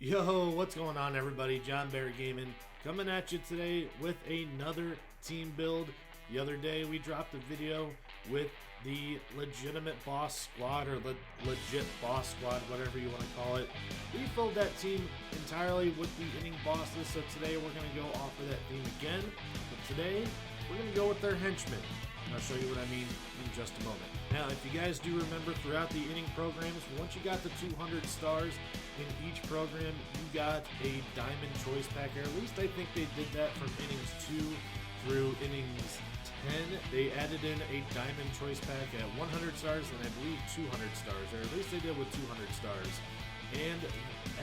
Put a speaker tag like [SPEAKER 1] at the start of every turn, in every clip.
[SPEAKER 1] Yo, what's going on, everybody? Jonbear Gaming coming at you today with another team build. The other day we dropped a video with the legitimate boss squad, or legit boss squad, whatever you want to call it. We filled that team entirely with the inning bosses, so today we're going to go off of that theme again. But today we're going to go with their henchmen. I'll show you what I mean in just a moment. Now, if you guys do remember, throughout the inning programs, once you got the 200 stars in each program, you got a diamond choice pack, or at least I think they did that from innings 2 through innings 10. They added in a diamond choice pack at 100 stars and I believe 200 stars, or at least they did with 200 stars. And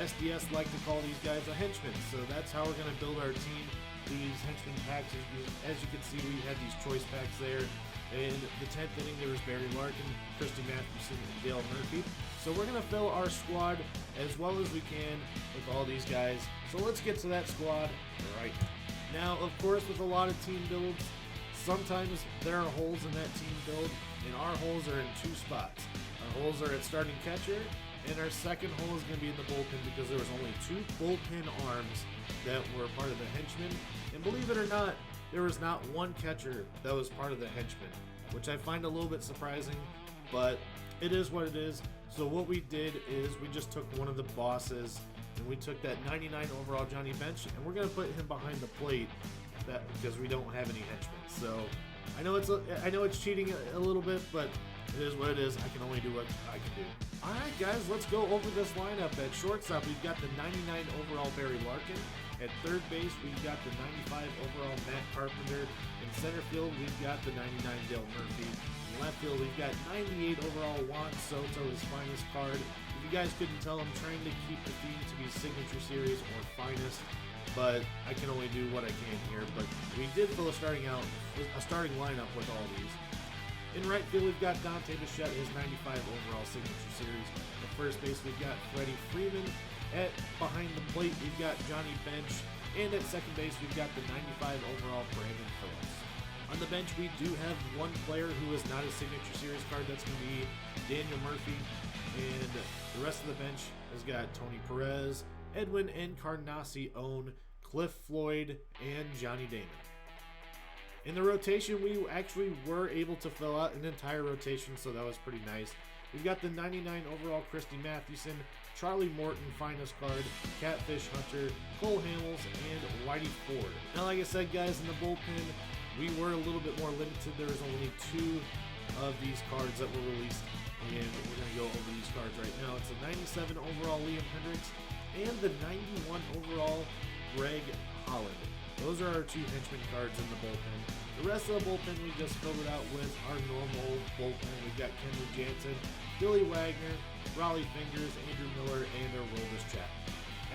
[SPEAKER 1] SDS like to call these guys a henchman, so that's how we're going to build our team. These henchman packs, as you can see, we had these choice packs there. In the 10th inning, there was Barry Larkin, Christy Mathewson, and Dale Murphy. So we're going to fill our squad as well as we can with all these guys. So let's get to that squad right now. Of course, with a lot of team builds, sometimes there are holes in that team build, and our holes are in two spots. Our holes are at starting catcher, and our second hole is going to be in the bullpen because there was only 2 bullpen arms that were part of the henchmen. And believe it or not, there was not one catcher that was part of the henchmen, which I find a little bit surprising, but it is what it is. So what we did is we just took one of the bosses and we took that 99 overall Johnny Bench, and we're going to put him behind the plate because we don't have any henchmen. So I know it's cheating a little bit, but it is what it is. I can only do what I can do. Alright guys, let's go over this lineup. At shortstop, we've got the 99 overall Barry Larkin. At third base, we've got the 95 overall Matt Carpenter. In center field, we've got the 99 Dale Murphy. In left field, we've got 98 overall Juan Soto, his finest card. If you guys couldn't tell, I'm trying to keep the theme to be Signature Series or Finest, but I can only do what I can here. But we did fill a starting lineup with all these. In right field, we've got Dante Bichette, his 95 overall Signature Series. At first base, we've got Freddie Freeman. At behind the plate, we've got Johnny Bench. And at second base, we've got the 95 overall Brandon Phillips. On the bench, we do have one player who is not a Signature Series card. That's going to be Daniel Murphy. And the rest of the bench has got Tony Perez, Edwin Encarnacion, Cliff Floyd, and Johnny Damon. In the rotation, we actually were able to fill out an entire rotation, so that was pretty nice. We've got the 99 overall Christy Mathewson, Charlie Morton, finest card, Catfish Hunter, Cole Hamels, and Whitey Ford. Now, like I said, guys, in the bullpen, we were a little bit more limited. There was only 2 of these cards that were released, and we're going to go over these cards right now. It's the 97 overall Liam Hendricks and the 91 overall Greg Holland. Those are our 2 henchman cards in the bullpen. The rest of the bullpen, we just filled it out with our normal bullpen. We've got Kenley Jansen, Billy Wagner, Raleigh Fingers, Andrew Miller, and our Roldis Chap.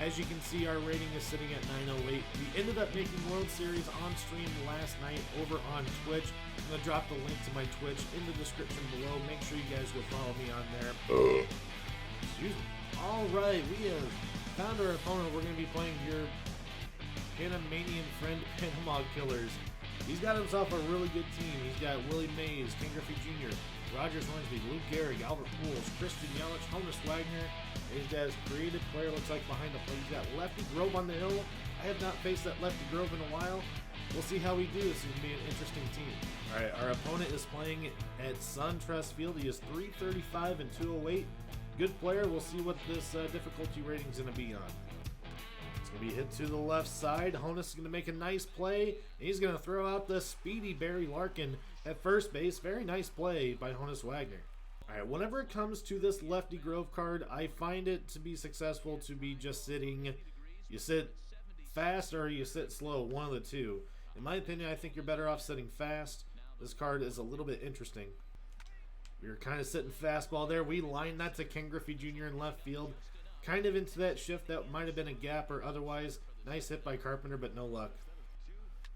[SPEAKER 1] As you can see, our rating is sitting at 908. We ended up making World Series on stream last night over on Twitch. I'm going to drop the link to my Twitch in the description below. Make sure you guys go follow me on there. Excuse me. Alright, we have found our opponent. We're going to be playing your Panamanian friend, Panama Killers. He's got himself a really good team. He's got Willie Mays, Ken Griffey Jr., Rogers Hornsby, Luke Gehrig, Albert Pujols, Christian Yelich, Honus Wagner. And he's got his creative player, looks like behind the plate. He's got Lefty Grove on the hill. I have not faced that Lefty Grove in a while. We'll see how we do. This is going to be an interesting team. All right, our opponent is playing at SunTrust Field. He is 335 and 208. Good player. We'll see what this difficulty rating is going to be on. Going to be hit to the left side. Honus is going to make a nice play. And he's going to throw out the speedy Barry Larkin at first base. Very nice play by Honus Wagner. Alright, whenever it comes to this Lefty Grove card, I find it to be successful to be just sitting. You sit fast or you sit slow, one of the two. In my opinion, I think you're better off sitting fast. This card is a little bit interesting. We were kind of sitting fastball there. We lined that to Ken Griffey Jr. in left field. Kind of into that shift. That might have been a gap or otherwise. Nice hit by Carpenter, but no luck.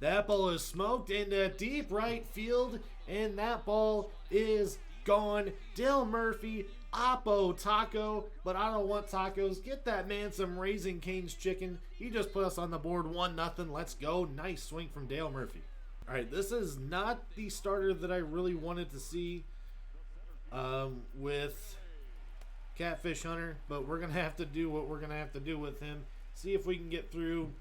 [SPEAKER 1] That ball is smoked into deep right field, and that ball is gone. Dale Murphy, Oppo Taco, but I don't want tacos. Get that man some Raising Cane's chicken. He just put us on the board 1-0. Let's go. Nice swing from Dale Murphy. All right, this is not the starter that I really wanted to see with Catfish Hunter, but we're going to have to do what we're going to have to do with him. See if we can get through,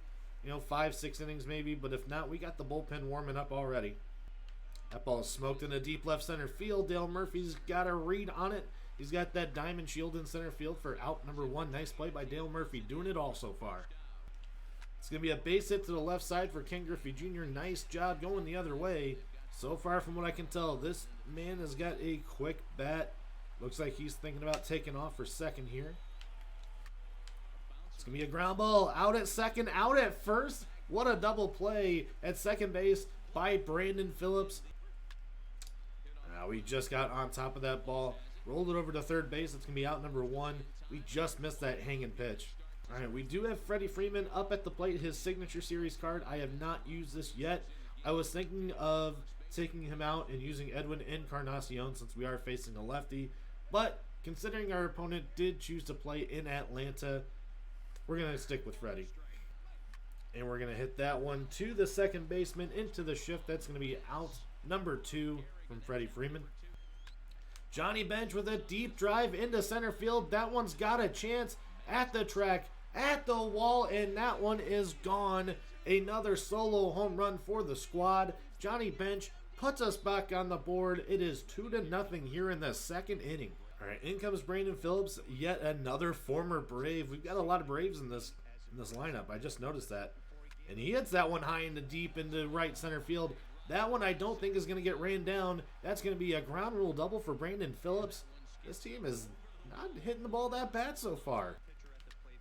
[SPEAKER 1] 5-6 innings maybe, but if not, we got the bullpen warming up already. That ball is smoked in a deep left center field. Dale Murphy's got a read on it. He's got that diamond shield in center field for out number 1. Nice play by Dale Murphy, doing it all so far. It's going to be a base hit to the left side for Ken Griffey Jr. Nice job going the other way. So far from what I can tell, this man has got a quick bat. Looks like he's thinking about taking off for second here. It's going to be a ground ball. Out at second, out at first. What a double play at second base by Brandon Phillips. We just got on top of that ball. Rolled it over to third base. It's going to be out number 1. We just missed that hanging pitch. All right, we do have Freddie Freeman up at the plate, his signature series card. I have not used this yet. I was thinking of taking him out and using Edwin Encarnacion since we are facing a lefty. But considering our opponent did choose to play in Atlanta, we're going to stick with Freddie. And we're going to hit that one to the second baseman into the shift. That's going to be out number 2 from Freddie Freeman. Johnny Bench with a deep drive into center field. That one's got a chance at the track, at the wall, and that one is gone. Another solo home run for the squad. Johnny Bench puts us back on the board. It is 2-0 here in the second inning. All right, in comes Brandon Phillips, yet another former Brave. We've got a lot of Braves in this lineup. I just noticed that. And he hits that one high into deep into right center field. That one I don't think is going to get ran down. That's going to be a ground rule double for Brandon Phillips. This team is not hitting the ball that bad so far.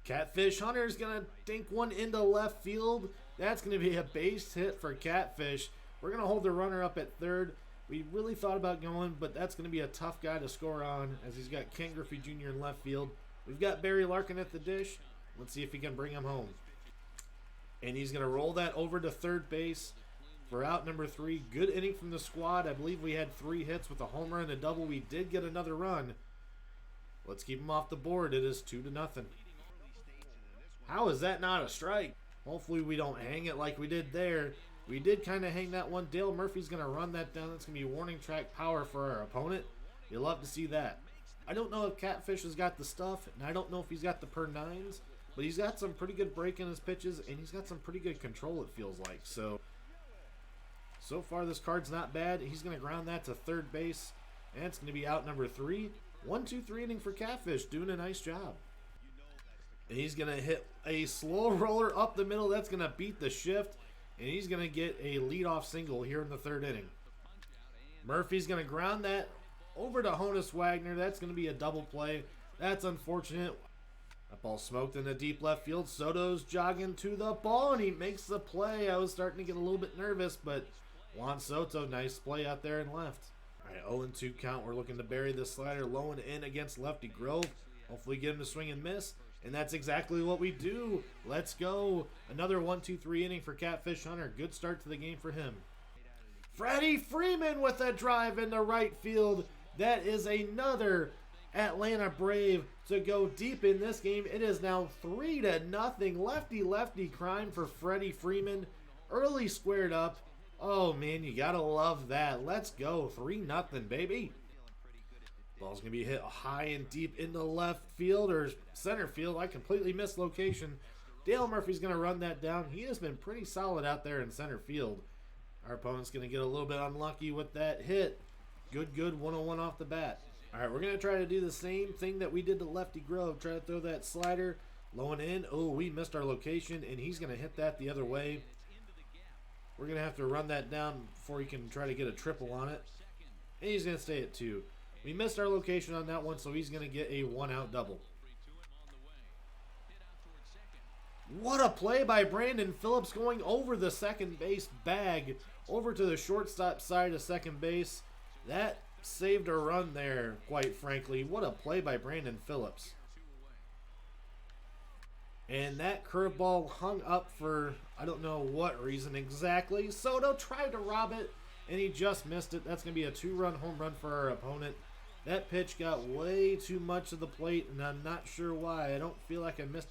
[SPEAKER 1] Catfish Hunter is going to dink one into left field. That's going to be a base hit for Catfish. We're going to hold the runner up at third. We really thought about going, but that's going to be a tough guy to score on as he's got Ken Griffey Jr. in left field. We've got Barry Larkin at the dish. Let's see if he can bring him home. And he's going to roll that over to third base for out number 3. Good inning from the squad. I believe we had 3 hits with a homer and a double. We did get another run. Let's keep him off the board. It is 2-0. How is that not a strike? Hopefully we don't hang it like we did there. We did kind of hang that one. Dale Murphy's going to run that down. That's going to be warning track power for our opponent. You love to see that. I don't know if Catfish has got the stuff, and I don't know if he's got the per 9s, but he's got some pretty good break in his pitches, and he's got some pretty good control, it feels like. So far this card's not bad. He's going to ground that to third base, and it's going to be out number 3. 1-2-3 inning for Catfish, doing a nice job. And he's going to hit a slow roller up the middle. That's going to beat the shift. And he's going to get a leadoff single here in the third inning. Murphy's going to ground that over to Honus Wagner. That's going to be a double play. That's unfortunate. That ball smoked in the deep left field. Soto's jogging to the ball, and he makes the play. I was starting to get a little bit nervous, but Juan Soto, nice play out there and left. All right, 0-2 count. We're looking to bury the slider low and in against Lefty Grove. Hopefully get him to swing and miss. And that's exactly what we do. Let's go. Another 1-2-3 inning for Catfish Hunter. Good start to the game for him. Freddie Freeman with a drive into right field. That is another Atlanta Brave to go deep in this game. It is now 3-0. Lefty crime for Freddie Freeman. Early squared up. Oh, man, you got to love that. Let's go. 3-0, baby. Ball's going to be hit high and deep into left field or center field. I completely missed location. Dale Murphy's going to run that down. He has been pretty solid out there in center field. Our opponent's going to get a little bit unlucky with that hit. Good 101 off the bat. All right, we're going to try to do the same thing that we did to Lefty Grove. Try to throw that slider low and in. Oh, we missed our location, and he's going to hit that the other way. We're going to have to run that down before he can try to get a triple on it. And he's going to stay at 2. We missed our location on that one, so he's going to get a 1-out double. What a play by Brandon Phillips going over the second base bag, over to the shortstop side of second base. That saved a run there, quite frankly. What a play by Brandon Phillips. And that curveball hung up for, I don't know what reason exactly. Soto tried to rob it, and he just missed it. That's going to be a 2-run home run for our opponent. That pitch got way too much of the plate, and I'm not sure why. I don't feel like I missed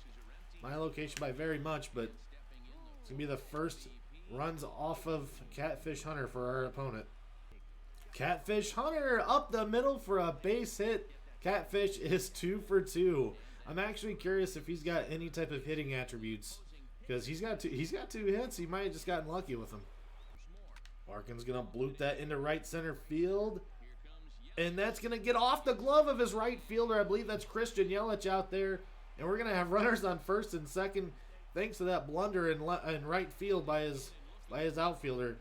[SPEAKER 1] my location by very much, but it's going to be the first runs off of Catfish Hunter for our opponent. Catfish Hunter up the middle for a base hit Catfish is 2 for 2. I'm actually curious if he's got any type of hitting attributes, because he's got two hits. He might have just gotten lucky with them. Larkin's gonna bloop that into right center field, and that's gonna get off the glove of his right fielder. I believe that's Christian Yelich out there, and we're gonna have runners on first and second thanks to that blunder in right field by his outfielder.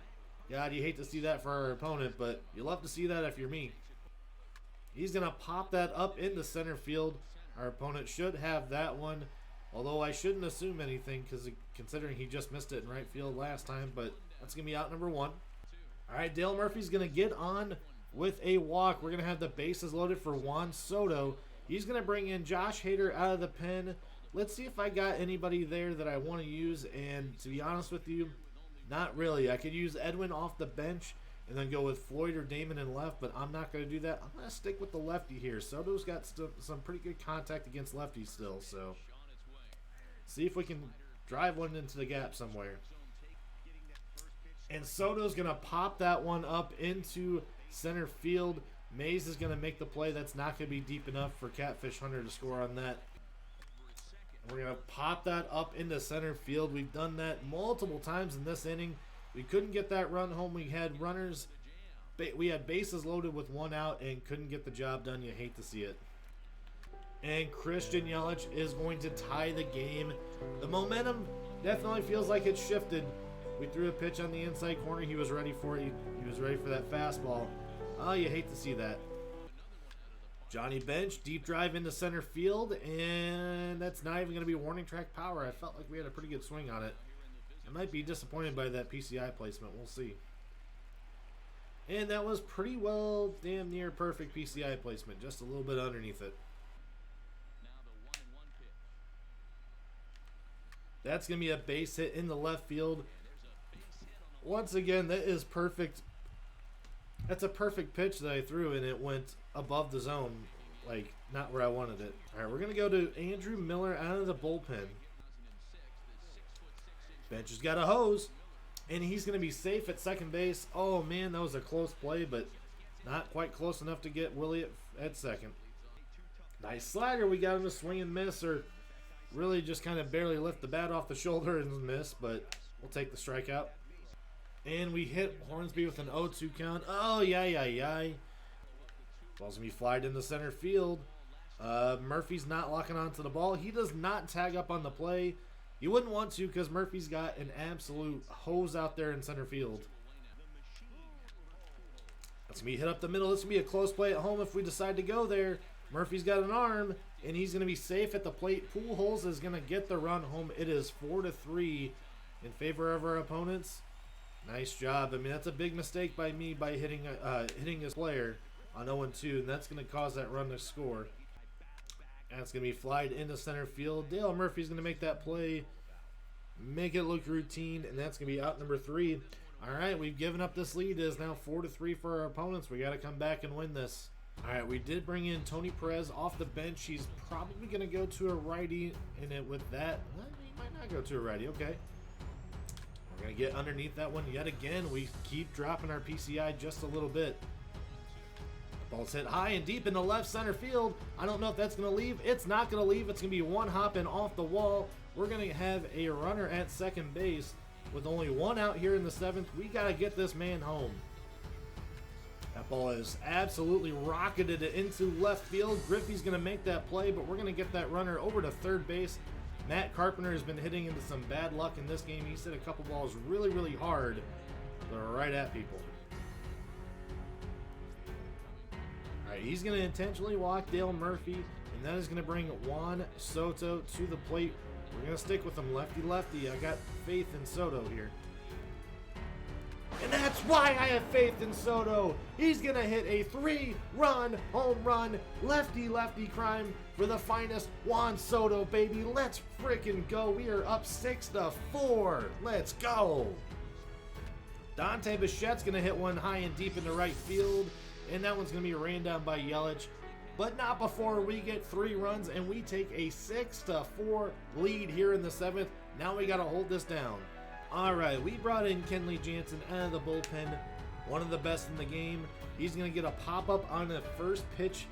[SPEAKER 1] God, you hate to see that for our opponent, but you love to see that if you're me. He's gonna pop that up into center field. Our opponent should have that one, although I shouldn't assume anything considering he just missed it in right field last time, but that's gonna be out number 1. All right, Dale Murphy's going to get on with a walk. We're going to have the bases loaded for Juan Soto. He's going to bring in Josh Hader out of the pen. Let's see if I got anybody there that I want to use, and to be honest with you, not really. I could use Edwin off the bench and then go with Floyd or Damon in left, but I'm not going to do that. I'm going to stick with the lefty here. Soto's got some pretty good contact against lefties still, so see if we can drive one into the gap somewhere. And Soto's going to pop that one up into center field. Mays is going to make the play. That's not going to be deep enough for Catfish Hunter to score on that. And we're going to pop that up into center field. We've done that multiple times in this inning. We couldn't get that run home. We had runners. We had bases loaded with 1 out and couldn't get the job done. You hate to see it. And Christian Yelich is going to tie the game. The momentum definitely feels like it's shifted. We threw a pitch on the inside corner. He was ready for it. He was ready for that fastball. Oh, you hate to see that. Johnny Bench, deep drive into center field, and that's not even going to be warning track power. I felt like we had a pretty good swing on it. I might be disappointed by that PCI placement. We'll see. And that was pretty well damn near perfect PCI placement. Just a little bit underneath it. That's going to be a base hit in the left field. Once again, that is perfect. That's a perfect pitch that I threw, and it went above the zone, like not where I wanted it. All right, we're going to go to Andrew Miller out of the bullpen. Bench has got a hose, and he's going to be safe at second base. Oh, man, that was a close play, but not quite close enough to get Willie at second. Nice slider. We got him to swing and miss, or really just kind of barely lift the bat off the shoulder and miss, but we'll take the strikeout. And we hit Hornsby with an 0-2 count. Oh, yay. Ball's going to be flied into center field. Murphy's not locking onto the ball. He does not tag up on the play. You wouldn't want to because Murphy's got an absolute hose out there in center field. That's going to be hit up the middle. This will be a close play at home if we decide to go there. Murphy's got an arm, and he's going to be safe at the plate. Pujols is going to get the run home. It is 4-3 in favor of our opponents. Nice job. I mean, that's a big mistake by me by hitting his player on 0-2, and that's going to cause that run to score. And it's going to be flied into center field. Dale Murphy's going to make that play, make it look routine, and that's going to be out number 3. All right, we've given up this lead. It is now 4-3 for our opponents. We got to come back and win this. All right, we did bring in Tony Perez off the bench. He's probably going to go to a righty, and with that, he might not go to a righty. Okay. We're going to get underneath that one yet again. We keep dropping our PCI just a little bit. Ball's hit high and deep into left center field. I don't know if that's going to leave. It's not going to leave. It's going to be one hop and off the wall. We're going to have a runner at second base with only 1 out here in the 7th. We got to get this man home. That ball is absolutely rocketed into left field. Griffey's going to make that play, but we're going to get that runner over to third base. Matt Carpenter has been hitting into some bad luck in this game. He's hit a couple balls really, really hard. They're right at people. All right, he's going to intentionally walk Dale Murphy, and that is going to bring Juan Soto to the plate. We're going to stick with him lefty-lefty. I got faith in Soto here. And that's why I have faith in Soto. He's going to hit a 3-run home run, lefty-lefty crime for the finest Juan Soto, baby. Let's freaking go. We are up 6-4. Let's go. Dante Bichette's going to hit one high and deep into right field, and that one's going to be ran down by Yelich. But not before we get 3 runs, and we take a 6-4 lead here in the 7th. Now we got to hold this down. All right, we brought in Kenley Jansen out of the bullpen, one of the best in the game. He's going to get a pop-up on the first pitch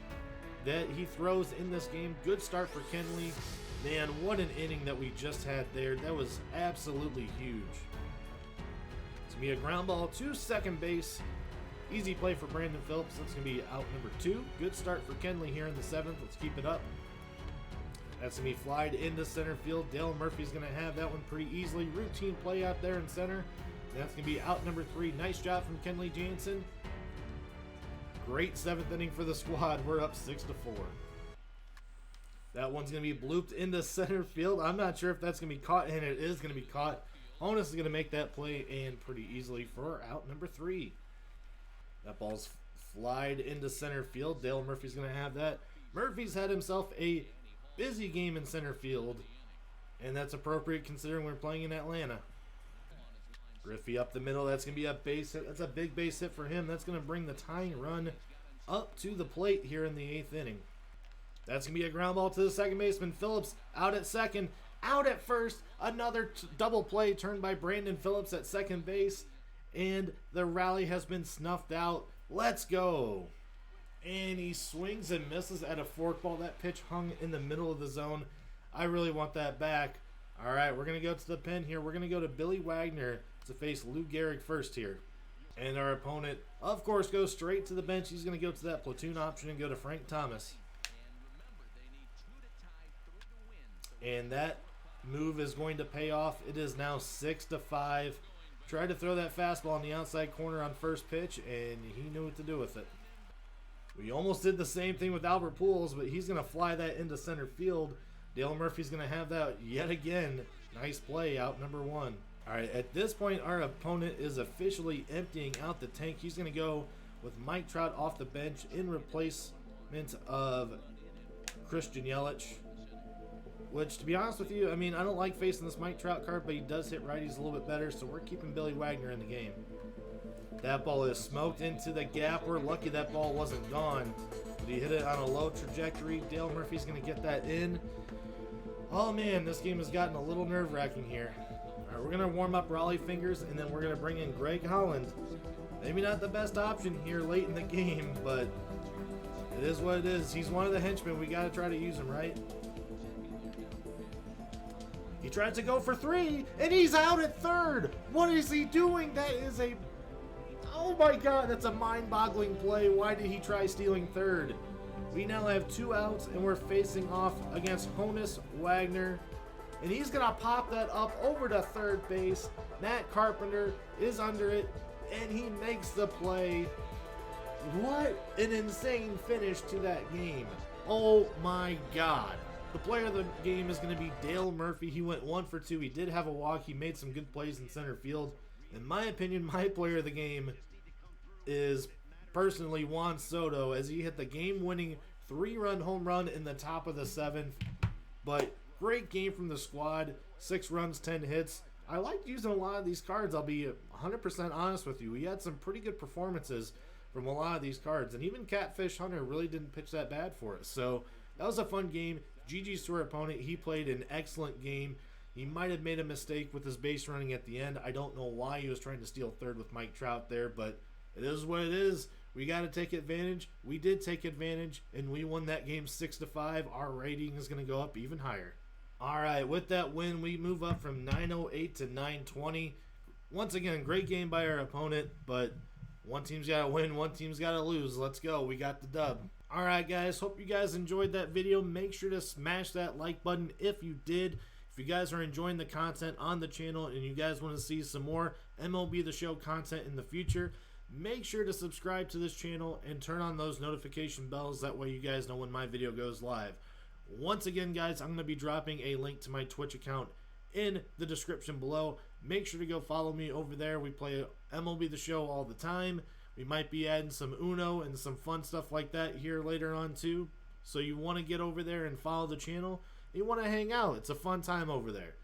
[SPEAKER 1] that he throws in this game. Good start for Kenley. Man, what an inning that we just had there. That was absolutely huge. It's going to be a ground ball to second base. Easy play for Brandon Phillips. That's going to be out number 2. Good start for Kenley here in the 7th. Let's keep it up. That's going to be flied into center field. Dale Murphy's going to have that one pretty easily. Routine play out there in center. That's going to be out number 3. Nice job from Kenley Jansen. Great 7th inning for the squad. We're up 6-4. That one's going to be blooped into center field. I'm not sure if that's going to be caught, and it is going to be caught. Honus is going to make that play, and pretty easily for out number 3. That ball's flied into center field. Dale Murphy's going to have that. Murphy's had himself a busy game in center field, and that's appropriate considering we're playing in Atlanta. Griffey up the middle. That's going to be a base hit. That's a big base hit for him. That's going to bring the tying run up to the plate here in the 8th inning. That's going to be a ground ball to the second baseman. Phillips out at second, out at first. Another double play turned by Brandon Phillips at second base, and the rally has been snuffed out. Let's go. And he swings and misses at a forkball. That pitch hung in the middle of the zone. I really want that back. All right, we're going to go to the pen here. We're going to go to Billy Wagner to face Lou Gehrig first here. And our opponent, of course, goes straight to the bench. He's going to go to that platoon option and go to Frank Thomas. And that move is going to pay off. It is now 6-5. Tried to throw that fastball on the outside corner on first pitch, and he knew what to do with it. We almost did the same thing with Albert Pujols, but he's going to fly that into center field. Dale Murphy's going to have that yet again. Nice play, out number 1. All right, at this point, our opponent is officially emptying out the tank. He's going to go with Mike Trout off the bench in replacement of Christian Yelich. Which, to be honest with you, I mean, I don't like facing this Mike Trout card, but he does hit righties a little bit better, so we're keeping Billy Wagner in the game. That ball is smoked into the gap. We're lucky that ball wasn't gone. But he hit it on a low trajectory. Dale Murphy's going to get that in. Oh, man, this game has gotten a little nerve-wracking here. All right, we're going to warm up Raleigh Fingers, and then we're going to bring in Greg Holland. Maybe not the best option here late in the game, but it is what it is. He's one of the henchmen. We got to try to use him, right? He tried to go for 3, and he's out at third. What is he doing? That is a... Oh my God, that's a mind-boggling play. Why did he try stealing third? We now have 2 outs, and we're facing off against Honus Wagner. And he's going to pop that up over to third base. Matt Carpenter is under it, and he makes the play. What an insane finish to that game. Oh my God. The player of the game is going to be Dale Murphy. He went 1 for 2. He did have a walk. He made some good plays in center field. In my opinion, my player of the game is personally Juan Soto, as he hit the game-winning 3-run home run in the top of the 7th. But great game from the squad. 6 runs, 10 hits. I liked using a lot of these cards. I'll be 100% honest with you. We had some pretty good performances from a lot of these cards. And even Catfish Hunter really didn't pitch that bad for us. So that was a fun game. GG's to our opponent. He played an excellent game. He might have made a mistake with his base running at the end. I don't know why he was trying to steal third with Mike Trout there, but it is what it is. We got to take advantage. We did take advantage, and we won that game 6-5. Our rating is going to go up even higher. All right, with that win, we move up from 908 to 920. Once again, great game by our opponent, but one team's got to win, one team's got to lose. Let's go. We got the dub. All right, guys, hope you guys enjoyed that video. Make sure to smash that like button if you did. If you guys are enjoying the content on the channel and you guys want to see some more MLB The Show content in the future, make sure to subscribe to this channel and turn on those notification bells. That way you guys know when my video goes live. Once again, guys, I'm going to be dropping a link to my Twitch account in the description below. Make sure to go follow me over there. We play MLB The Show all the time. We might be adding some Uno and some fun stuff like that here later on too. So you want to get over there and follow the channel. You want to hang out. It's a fun time over there.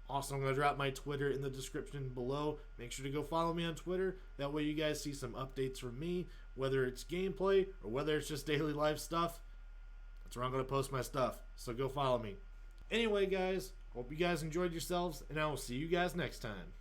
[SPEAKER 1] Also, I'm going to drop my Twitter in the description below. Make sure to go follow me on Twitter. That way you guys see some updates from me, whether it's gameplay or whether it's just daily life stuff. That's where I'm going to post my stuff. So go follow me. Anyway, guys, hope you guys enjoyed yourselves, and I will see you guys next time.